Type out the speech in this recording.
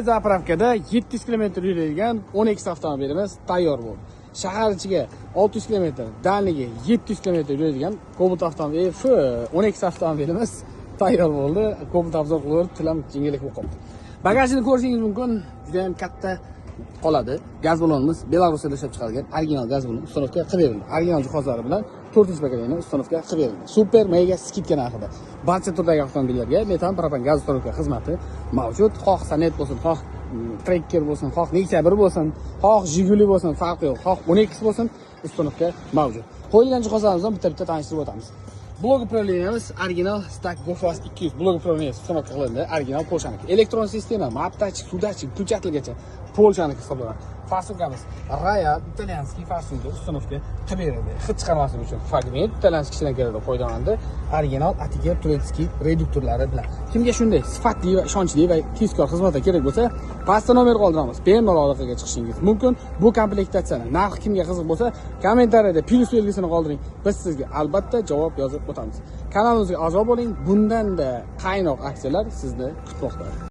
Zapravkada 700 km yuradigan 10X avtomobilimiz tayyor bo'ldi. Shahar ichiga 600 km, danligi 700 km yuradigan Cobalt avtomobili 10X avtomobilimiz tayyor bo'ldi. Cobalt obzor qilib tilam jingilik bo'lib qoldi. Bagajini ko'rishingiz mumkin, juda ham katta qoladi. Gaz ballonimiz Belarusda ishlab chiqarilgan original gaz ballon uстановка qilib berildi. Original jihozlari bilan 4 bagajini uстановка qilib berildi. Super mega skidka narxida. Barcha turdagi avtomobillarga metan propan gaz uстановка xizmati mavjud. Xoh Sonet bo'lsin, xoh Tracker bo'lsin, xoh Nexia 1 bo'lsin, xoh Jiguli bo'lsin, farqi yo'q. Xoh 10X bo'lsin, uстановка mavjud. Qo'yilgan jihozlarimizdan bitta-bitta tanishtirib o'tamiz. Blok upravleniyamiz original Stack GoFast 200 blok upravleniyasi uстановка qilindi. Original Polshaniki. Elektron sistema, maptachik, sudachik, pulchatligacha Polshaniki hisoblanadi. Farsukamiz Raya italyanskiy farsuga uстановка qilib berildi. Hid chiqarmaslik uchun fragment italyanskidan keladi foydalanadi. Original Atiker Turetskiy reduktorlari bilan. Kimga shunday sifatli va ishonchli va tezkor xizmatlar kerak bo'lsa, pastda nomer qoldiramiz. Bemalol aloqaga chiqishingiz mumkin. Bu komplektatsiyani narxi kimga qiziq bo'lsa, kommentariyada plus belgisini qoldiring. Biz sizga albatta javob yozib o'tamiz. Kanalimizga a'zo bo'ling. Bundan-da qaynoq aksiyalar sizni kutmoqda.